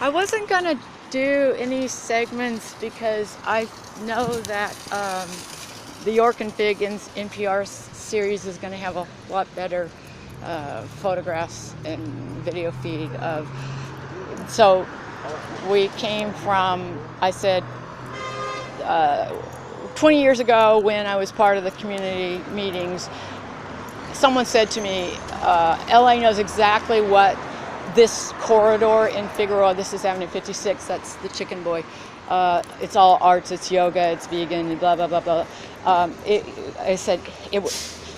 I wasn't gonna do any segments because I know that the York and Fig NPR series is going to have a lot better photographs and video feed of. So we came from, I said, 20 years ago when I was part of the community meetings, someone said to me, LA knows exactly what this corridor in Figueroa, this is Avenue 56, that's the Chicken Boy. It's all arts, it's yoga, it's vegan, blah, blah, blah, blah. I said,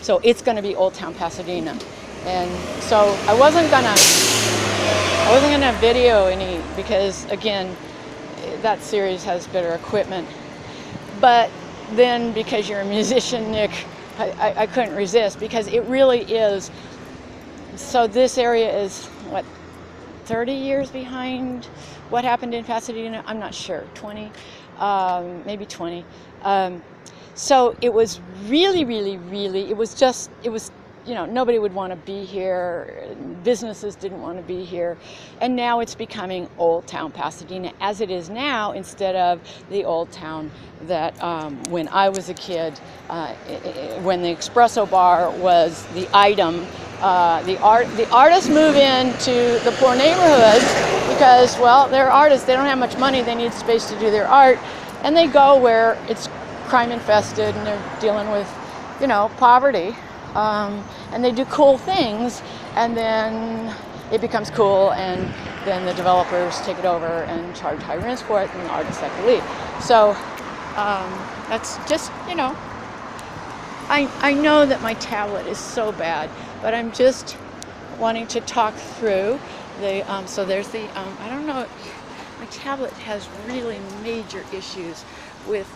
so it's going to be Old Town Pasadena. And so I wasn't gonna video any, because again, that series has better equipment. But then because you're a musician, Nick, I couldn't resist, because it really is. So this area is, what, 30 years behind what happened in Pasadena? I'm not sure, 20, maybe 20. So it was really, it was, you know, nobody would want to be here. Businesses didn't want to be here. And now it's becoming Old Town Pasadena as it is now, instead of the Old Town that when I was a kid, when the Expresso bar was the item. The artists move into the poor neighborhoods because, well, they're artists. They don't have much money. They need space to do their art. And they go where it's crime infested and they're dealing with, you know, poverty. And they do cool things, and then it becomes cool, and then the developers take it over and charge high rents for it, and the artists have to leave. So that's just, you know, I know that my tablet is so bad, but I'm just wanting to talk through the, so there's the, I don't know, my tablet has really major issues with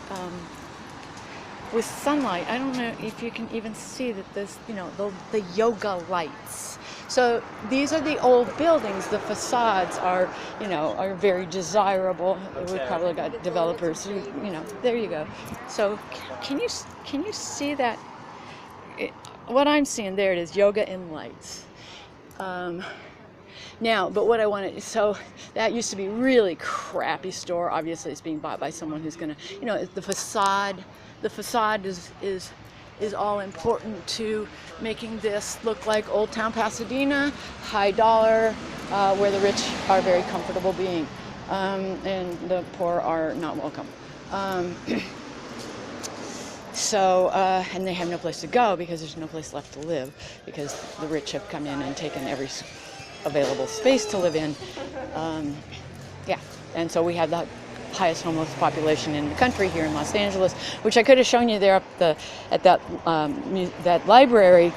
sunlight. I don't know if you can even see that there's, you know, the yoga lights. So these are the old buildings. The facades are, you know, are very desirable. We've probably got developers who, you know, there you go. So can you see that? What I'm seeing there, it is yoga and lights. Now, but what I wanted, so that used to be a really crappy store. Obviously, it's being bought by someone who's going to, you know, the facade. The facade is all important to making this look like Old Town Pasadena, high dollar, where the rich are very comfortable being, and the poor are not welcome. So, and they have no place to go because there's no place left to live, because the rich have come in and taken every available space to live in. Yeah, and so we have the highest homeless population in the country here in Los Angeles, which I could have shown you there up at that library,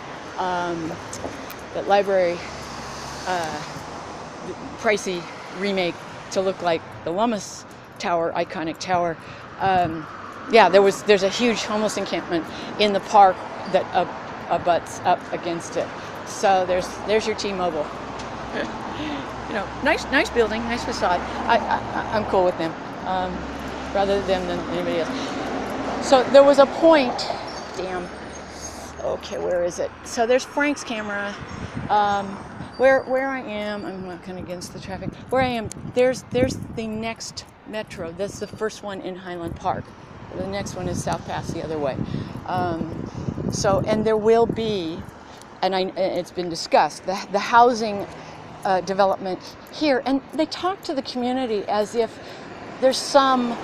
pricey remake to look like the Lummis Tower, iconic tower. Yeah, there's a huge homeless encampment in the park that abuts up against it. So there's your T-Mobile. You know, nice building, nice facade. I'm cool with them. Rather them than anybody else. So there was a point, damn, okay, where is it? So there's Frank's camera. Where I am, I'm not kind of against the traffic. Where I am, there's the next metro. That's the first one in Highland Park. The next one is South Pass the other way. So, and there will be, and it's been discussed, the housing development here. And they talk to the community as if there's some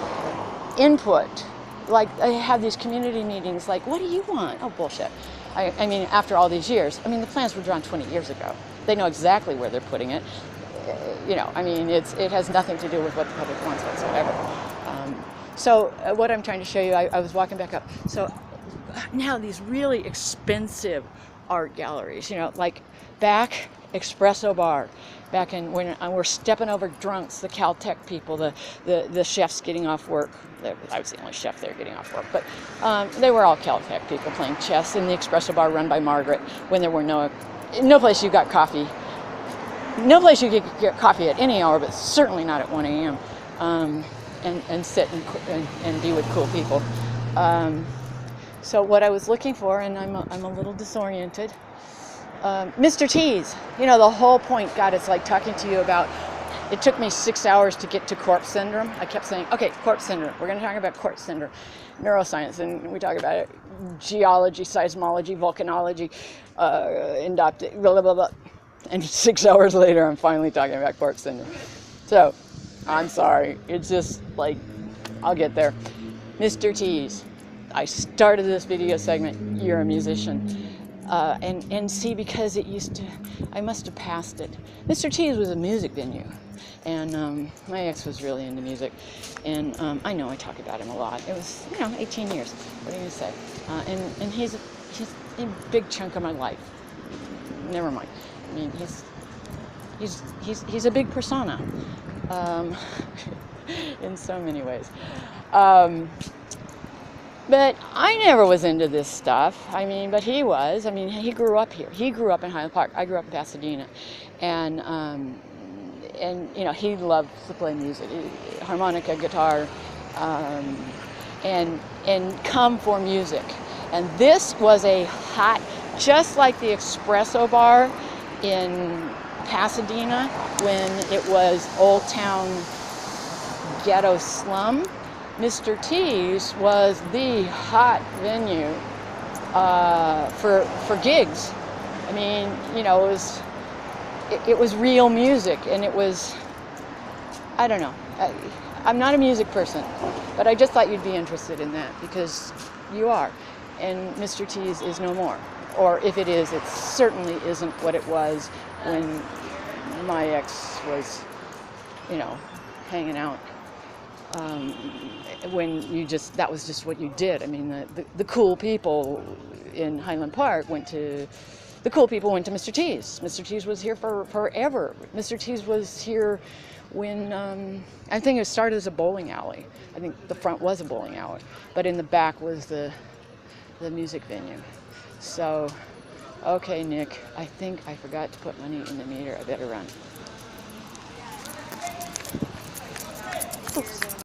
input, like they have these community meetings, like, what do you want? Oh, bullshit. I mean, after all these years, I mean, the plans were drawn 20 years ago. They know exactly where they're putting it. You know, I mean, it has nothing to do with what the public wants whatsoever. So what I'm trying to show you, I was walking back up. So now these really expensive art galleries, you know, like back Expresso bar, back in when we're stepping over drunks, the Caltech people, the chefs getting off work. I was the only chef there getting off work, but they were all Caltech people playing chess in the Expresso bar run by Margaret, when there were no place you got coffee. No place you could get coffee at any hour, but certainly not at 1 a.m. And sit and be with cool people. So what I was looking for, and I'm a little disoriented. Mr. T's, you know, the whole point, God, it's like talking to you about It took me 6 hours to get to corpse syndrome. I kept saying, okay, corpse syndrome. We're going to talk about corpse syndrome, neuroscience, and we talk about it, geology, seismology, volcanology, endoptic, blah, blah, blah. And 6 hours later, I'm finally talking about corpse syndrome. So, I'm sorry. It's just like, I'll get there. Mr. T's. I started this video segment, you're a musician. And see, because it used to, I must have passed it. Mr. T's was a music venue. And my ex was really into music. And I know I talk about him a lot. It was, 18 years. What are you going to say? And he's a big chunk of my life. Never mind. I mean, he's a big persona. In so many ways. But I never was into this stuff. I mean, but he was. I mean, he grew up here. He grew up in Highland Park. I grew up in Pasadena. And he loved to play music, harmonica, guitar, and come for music. And this was a hot, just like the Expresso bar in Pasadena when it was Old Town ghetto slum. Mr. T's was the hot venue for gigs. I mean, it was real music, and it was, I don't know. I'm not a music person, but I just thought you'd be interested in that because you are. And Mr. T's is no more. Or if it is, it certainly isn't what it was when my ex was, hanging out. When that was just what you did. I mean, the cool people in Highland Park went to Mr. T's. Mr. T's was here forever. Mr. T's was here when, I think it started as a bowling alley. I think the front was a bowling alley, but in the back was the music venue. So, okay, Nick, I think I forgot to put money in the meter. I better run. Oops.